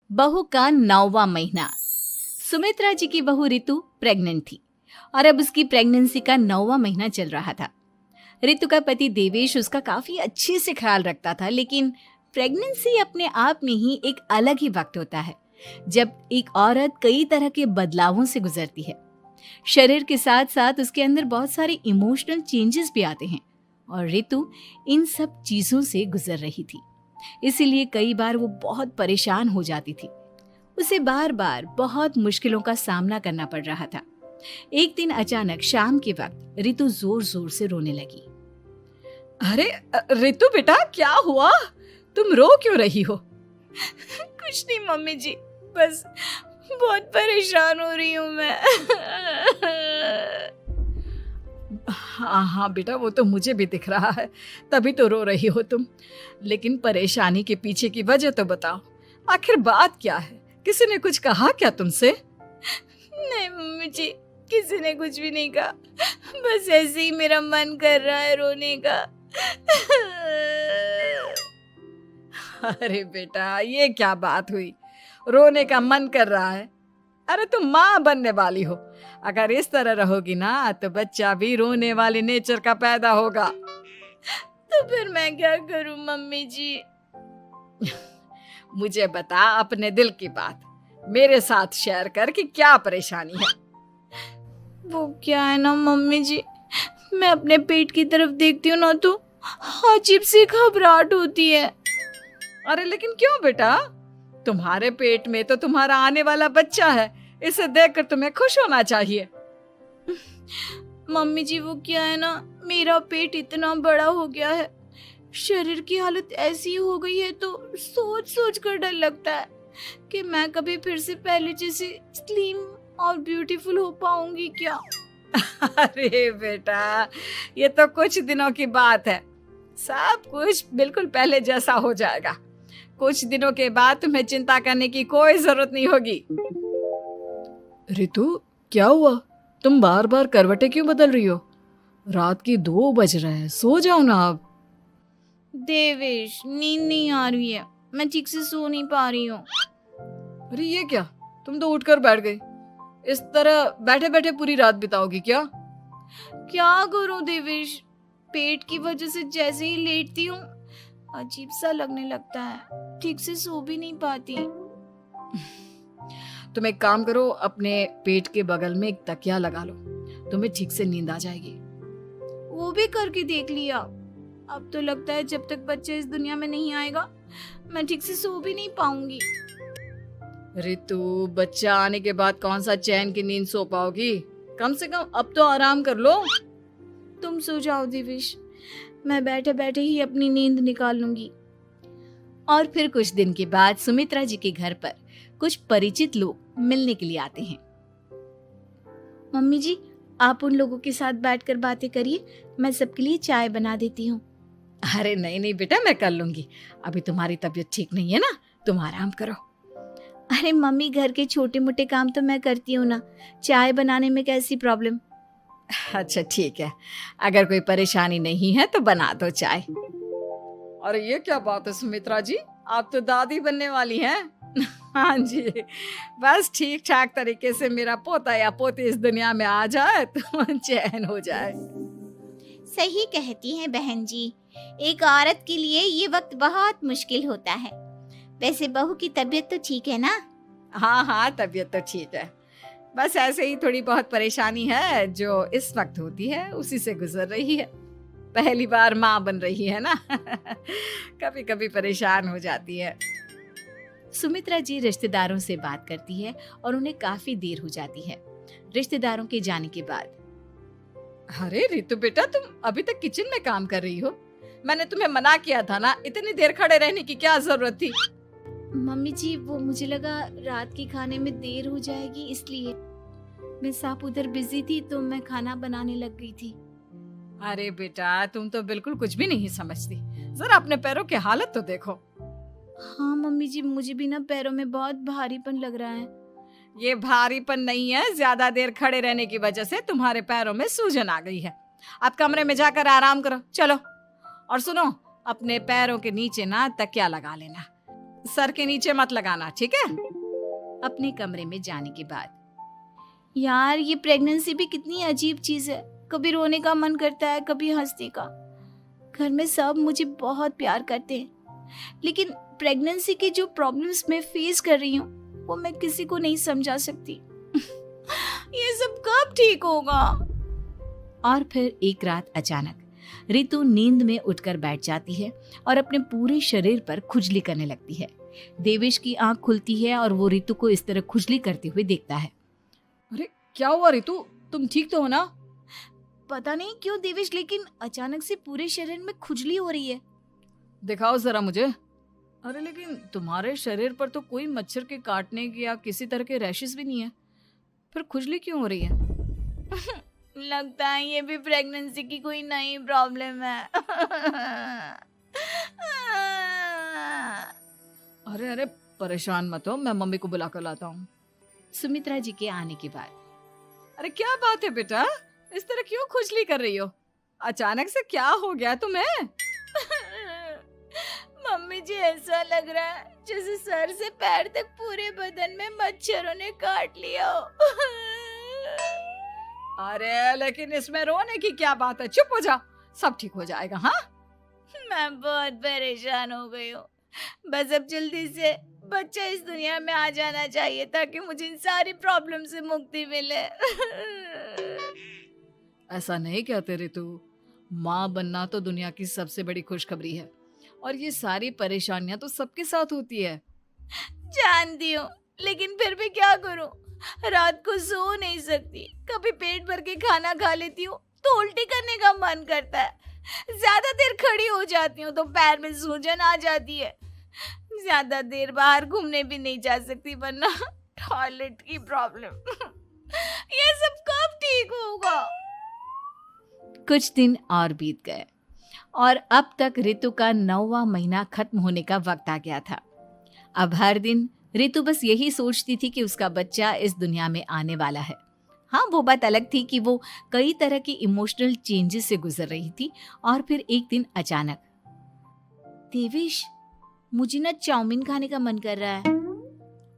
बहू का 9वां महीना। सुमित्रा जी की बहू रितु प्रेग्नेंट थी और अब उसकी प्रेगनेंसी का 9वां महीना चल रहा था। रितु का पति देवेश उसका काफी अच्छे से ख्याल रखता था, लेकिन प्रेगनेंसी अपने आप में ही एक अलग ही वक्त होता है जब एक औरत कई तरह के बदलावों से गुजरती है। शरीर के साथ साथ उसके अंदर बहुत सारे इमोशनल चेंजेस भी आते हैं और रितु इन सब चीजों से गुजर रही थी। इसीलिए कई बार वो बहुत परेशान हो जाती थी। उसे बार बार बहुत मुश्किलों का सामना करना पड़ रहा था। एक दिन अचानक शाम के वक्त रितु जोर जोर से रोने लगी। अरे रितु बेटा, क्या हुआ? तुम रो क्यों रही हो? कुछ नहीं मम्मी जी, बस बहुत परेशान हो रही हूँ मैं। हाँ बेटा, वो तो मुझे भी दिख रहा है, तभी तो रो रही हो तुम। लेकिन परेशानी के पीछे की वजह तो बताओ, आखिर बात क्या है? किसी ने कुछ कहा क्या तुमसे? नहीं मम्मी जी, किसी ने कुछ भी नहीं कहा, बस ऐसे ही मेरा मन कर रहा है रोने का। अरे बेटा, ये क्या बात हुई? रोने का मन कर रहा है? अरे तुम माँ बनने वाली हो, अगर इस तरह रहोगी ना तो बच्चा भी रोने वाले नेचर का पैदा होगा। तो फिर मैं क्या करूं मम्मी जी? मुझे बता अपने दिल की बात, मेरे साथ शेयर कर कि क्या परेशानी है। वो क्या है ना मम्मी जी, मैं अपने पेट की तरफ देखती हूँ ना तो अजीब सी घबराहट होती है। अरे लेकिन क्यों बेटा? तुम्हारे पेट में तो तुम्हारा आने वाला बच्चा है, इसे देखकर तुम्हें खुश होना चाहिए। मम्मी जी वो क्या है ना, मेरा पेट इतना बड़ा हो गया है, शरीर की हालत ऐसी हो गई है तो सोच सोच कर डर लगता है कि मैं कभी फिर से पहले जैसी स्लिम और ब्यूटीफुल हो पाऊंगी क्या। अरे बेटा, ये तो कुछ दिनों की बात है, सब कुछ बिल्कुल पहले जैसा हो जाएगा। कुछ दिनों के बाद तुम्हें चिंता करने की कोई जरूरत नहीं होगी। रितु, क्या हुआ? तुम बार बार करवटें क्यों बदल रही हो? रात के 2 बज रहे हैं, सो जाओ ना अब। देवेश, नींद नहीं आ रही है, मैं ठीक से सो नहीं पा रही हूँ। अरे ये क्या, तुम तो उठकर बैठ गई। इस तरह बैठे बैठे पूरी रात बिताओगी क्या? क्या करूं देवेश, पेट की वजह से जैसे ही लेटती हूँ अजीब सा लगने लगता है, ठीक से सो भी नहीं पाती। तुम एक काम करो, अपने पेट के बगल में एक तकिया लगा लो, तुम्हें ठीक से नींद आ जाएगी। वो भी करके देख लिया, अब तो लगता है जब तक बच्चा इस दुनिया में नहीं आएगा मैं ठीक से सो भी नहीं पाऊंगी। रितु, बच्चा आने के बाद कौन सा चैन की नींद सो पाओगी? कम से कम अब तो आराम कर लो। तुम सो जाओ देवेश, मैं बैठे बैठे ही अपनी नींद निकाल लूंगी। और फिर कुछ दिन के बाद सुमित्रा जी के घर पर कुछ परिचित लोग मिलने के लिए आते हैं। मम्मी जी, आप उन लोगों के साथ बैठकर बातें करिए, मैं सबके लिए चाय बना देती हूँ। अरे नहीं नहीं बेटा, मैं कर लूंगी, अभी तुम्हारी तबीयत ठीक नहीं है ना, तुम आराम करो। अरे मम्मी, घर के छोटे मोटे काम तो मैं करती हूँ ना, चाय बनाने में कैसी प्रॉब्लम? अच्छा ठीक है, अगर कोई परेशानी नहीं है तो बना दो चाय। अरे ये क्या बात है सुमित्रा जी, आप तो दादी बनने वाली हैं। हाँ जी, बस ठीक ठाक तरीके से मेरा पोता या पोती इस दुनिया में आ जाए तो चैन हो जाए। सही कहती हैं बहन जी, एक औरत के लिए ये वक्त बहुत मुश्किल होता है। वैसे बहू की तबीयत तो ठीक है ना? हाँ हाँ, तबीयत तो ठीक है, बस ऐसे ही थोड़ी बहुत परेशानी है जो इस वक्त होती है, उसी से गुजर रही है। पहली बार माँ बन रही है ना, कभी कभी परेशान हो जाती है। सुमित्रा जी रिश्तेदारों से बात करती है और उन्हें काफी देर हो जाती है। रिश्तेदारों के जाने के बाद, अरे रितु बेटा, तुम अभी तक किचन में काम कर रही हो? मैंने तुम्हें मना किया था ना, इतनी देर खड़े रहने की क्या जरूरत थी? मम्मी जी, वो मुझे लगा रात के खाने में देर हो जाएगी, इसलिए मैं साफ उधर बिजी थी तो मैं खाना बनाने लग गई थी। अरे बेटा, तुम तो बिल्कुल कुछ भी नहीं समझती, जरा अपने पैरों की हालत तो देखो। हाँ मम्मी जी, मुझे भी ना पैरों में बहुत भारीपन लग रहा है। ये भारीपन नहीं है, ज्यादा देर खड़े रहने की वजह से तुम्हारे पैरों में सूजन आ गई है। अब कमरे में जाकर आराम करो, चलो। और सुनो, अपने पैरों के नीचे ना तकिया लगा लेना, सर के नीचे मत लगाना, ठीक है? अपने कमरे में जाने के बाद यार ये प्रेगनेंसी भी कितनी अजीब चीज है, कभी रोने का मन करता है, कभी हंसने का। घर में सब मुझे बहुत प्यार करते हैं, लेकिन प्रेगनेंसी की जो प्रॉब्लम्स मैं फेस कर रही हूँ वो मैं किसी को नहीं समझा सकती। ये सब कब ठीक होगा? और फिर एक रात अचानक रितु नींद में उठकर बैठ जाती है और अपने पूरे शरीर पर खुजली करने लगती है। देवेश की आंख खुलती है और वो रितु को इस तरह खुजली करते हुए देखता है। अरे क्या हुआ रितु, तुम ठीक तो हो ना? पता नहीं क्यों देवेश, लेकिन अचानक से पूरे शरीर में खुजली हो रही है। दिखाओ जरा मुझे। अरे लेकिन तुम्हारे शरीर पर तो कोई मच्छर के काटने की या किसी तरह के रैशेस भी नहीं है, फिर खुजली क्यों हो रही है? लगता है ये भी प्रेगनेंसी की कोई नई प्रॉब्लम है। अरे अरे परेशान मत हो, मैं मम्मी को बुला कर लाता हूँ। सुमित्रा जी के आने के बाद अरे क्या बात है बेटा, इस तरह क्यों खुजली कर रही हो? अचानक से क्या हो गया तुम्हें? मम्मी जी ऐसा लग रहा है जैसे सर से पैर तक पूरे बदन में मच्छरों ने काट लिया हो। अरे लेकिन इसमें रोने की क्या बात है, चुप हो जाओ, सब ठीक हो जाएगा। हाँ मैं बहुत परेशान हो गई हूँ, बस अब जल्दी से बच्चा इस दुनिया में आ जाना चाहिए ताकि मुझे इन सारी प्रॉब्लम से मुक्ति मिले। ऐसा नहीं कहते रितु, माँ बनना तो दुनिया की सबसे बड़ी खुशखबरी है और ये सारी परेशानियां तो सबके साथ होती है। जानती हूँ, लेकिन फिर भी क्या करूँ, रात को सो नहीं सकती, कभी पेट भर के खाना खा लेती हूँ तो उल्टी करने का मन करता है, ज्यादा देर खड़ी हो जाती हूँ तो पैर में सूजन आ जाती है, ज्यादा देर बाहर घूमने भी नहीं जा सकती वरना टॉयलेट की प्रॉब्लम। ये सब कब ठीक होगा? कुछ दिन और बीत गए और अब तक रितु का 9वां महीना खत्म होने का वक्त आ गया था। अब हर दिन रितु बस यही सोचती थी कि उसका बच्चा इस दुनिया में आने वाला है। हाँ, वो बात अलग थी कि वो कई तरह की इमोशनल चेंजेस से गुजर रही थी और फिर एक दिन अचानक, देवेश मुझे ना चाउमीन खाने का मन कर रहा है।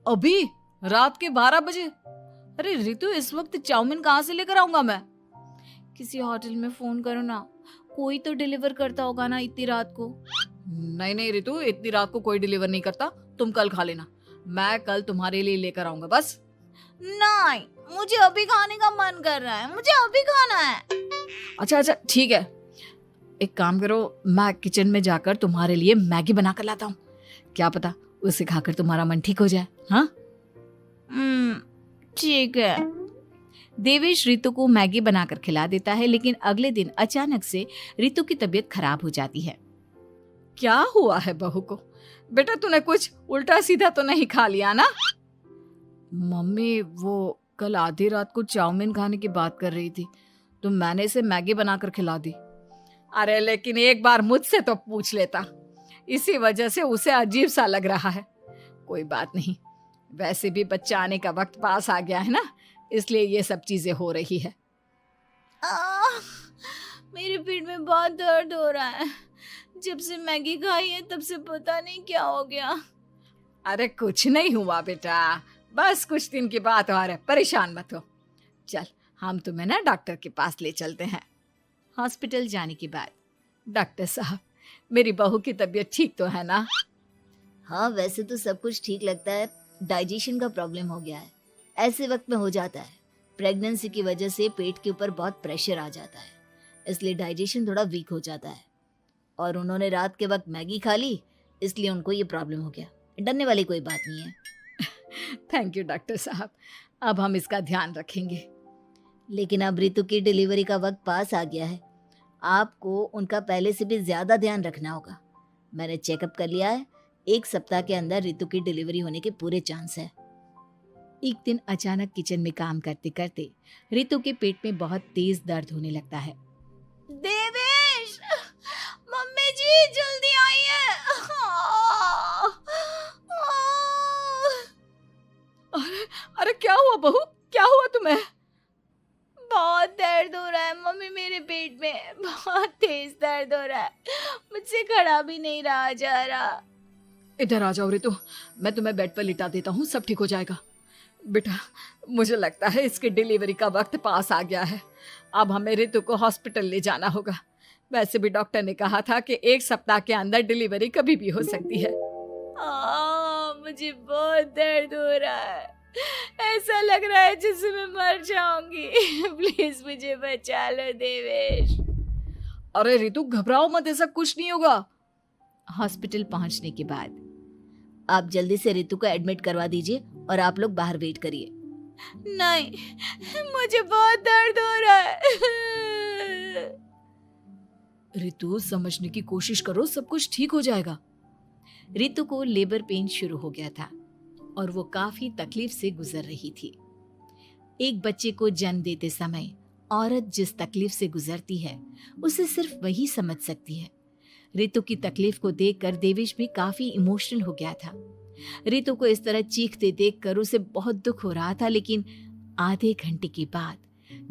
अभी रात के 12 बजे? अरे रितु, इस वक्त चाउमीन कहाँ से लेकर आऊंगा मैं? किसी होटल में फोन करो ना, कोई तो डिलीवर करता होगा ना इतनी रात को। नहीं नहीं रितु, इतनी रात को कोई डिलीवर नहीं करता, तुम कल खा लेना, मैं कल तुम्हारे लिए लेकर आऊंगा बस। नहीं, मुझे अभी खाने का मन कर रहा है, मुझे अभी खाना है। अच्छा अच्छा ठीक है, एक काम करो, मैं किचन में जाकर तुम्हारे लिए मैगी बना कर लाता हूँ, क्या पता उसे खाकर तुम्हारा मन ठीक हो जाए। हाँ ठीक है। देवेश रितु को मैगी बनाकर खिला देता है, लेकिन अगले दिन अचानक से रितु की तबीयत खराब हो जाती है। क्या हुआ है बहू को? बेटा तूने कुछ उल्टा सीधा तो नहीं खा लिया ना? मम्मी वो कल आधी रात को चाउमीन खाने की बात कर रही थी तो मैंने इसे मैगी बनाकर खिला दी। अरे लेकिन एक बार मुझसे तो पूछ लेता, इसी वजह से उसे अजीब सा लग रहा है। कोई बात नहीं, वैसे भी बच्चा आने का वक्त पास आ गया है ना, इसलिए ये सब चीजें हो रही है। मेरे पेट में बहुत दर्द हो रहा है, जब से मैगी खाई है तब से पता नहीं क्या हो गया। अरे कुछ नहीं हुआ बेटा, बस कुछ दिन की बात और है, परेशान मत हो। चल हम तुम्हें ना डॉक्टर के पास ले चलते हैं। हॉस्पिटल जाने के बाद, डॉक्टर साहब मेरी बहू की तबीयत ठीक तो है ना? हाँ, वैसे तो सब कुछ ठीक लगता है, डाइजेशन का प्रॉब्लम हो गया है, ऐसे वक्त में हो जाता है। प्रेगनेंसी की वजह से पेट के ऊपर बहुत प्रेशर आ जाता है, इसलिए डाइजेशन थोड़ा वीक हो जाता है। और उन्होंने रात के वक्त मैगी खा ली, इसलिए उनको ये प्रॉब्लम हो गया। डरने वाली कोई बात नहीं है। थैंक यू डॉक्टर साहब, अब हम इसका ध्यान रखेंगे। लेकिन अब रितु की डिलीवरी का वक्त पास आ गया है, आपको उनका पहले से भी ज़्यादा ध्यान रखना होगा। मैंने चेकअप कर लिया है, 1 सप्ताह के अंदर रितु की डिलीवरी होने के पूरे चांस है। एक दिन अचानक किचन में काम करते करते रितु के पेट में बहुत तेज दर्द होने लगता है। देवेश, मम्मी जी जल्दी आइए। अरे क्या हुआ बहू, क्या हुआ तुम्हें? बहुत दर्द हो रहा है मम्मी, मेरे पेट में बहुत तेज दर्द हो रहा है, मुझसे खड़ा भी नहीं रहा जा रहा। इधर आ जाओ रितु, मैं तुम्हें बेड पर लिटा देता हूँ, सब ठीक हो जाएगा। बेटा, मुझे लगता है इसकी डिलीवरी का वक्त पास आ गया है। अब हमें रितु को हॉस्पिटल ले जाना होगा। वैसे भी डॉक्टर ने कहा था कि 1 सप्ताह के अंदर डिलीवरी कभी भी हो सकती है। मुझे बहुत दर्द हो रहा है, ऐसा लग रहा है जैसे मैं मर जाऊंगी। प्लीज मुझे बचा लो देवेश। अरे रितु, घबराओ मत, ऐसा कुछ नहीं होगा। हॉस्पिटल पहुंचने के बाद आप जल्दी से रितु को एडमिट करवा दीजिए और आप लोग बाहर वेट करिए। नहीं, मुझे बहुत दर्द हो रहा है। रितु, समझने की कोशिश करो, सब कुछ ठीक हो जाएगा। रितु को लेबर पेन शुरू हो गया था और वो काफी तकलीफ से गुजर रही थी। एक बच्चे को जन्म देते समय औरत जिस तकलीफ से गुजरती है उसे सिर्फ वही समझ सकती है। रितु की तकलीफ को देखकर देवेश भी काफी इमोशनल हो गया था। रितु को इस तरह चीखते देखकर उसे बहुत दुख हो रहा था, लेकिन आधे घंटे के बाद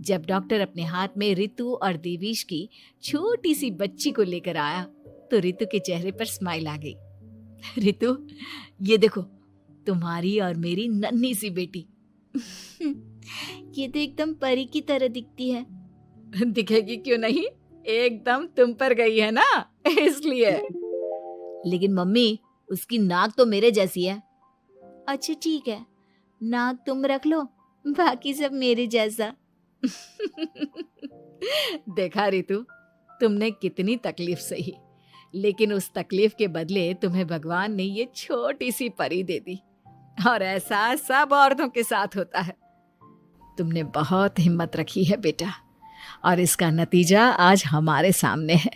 जब डॉक्टर अपने हाथ में रितु और देवेश की छोटी सी बच्ची को लेकर आया तो रितु के चेहरे पर स्माइल आ गई। रितु, ये देखो, तुम्हारी और मेरी नन्ही सी बेटी। ये तो एकदम परी की तरह दिखती है। दिखेगी क्यों नहीं, एकदम तुम पर गई है ना, इसलिए। लेकिन मम्मी, उसकी नाक तो मेरे जैसी है। अच्छा ठीक है, नाक तुम रख लो, बाकी सब मेरे जैसा। देखा रितु, तुमने कितनी तकलीफ सही, लेकिन उस तकलीफ के बदले तुम्हें भगवान ने ये छोटी सी परी दे दी। और ऐसा सब औरतों के साथ होता है। तुमने बहुत हिम्मत रखी है बेटा, और इसका नतीजा आज हमारे सामने है।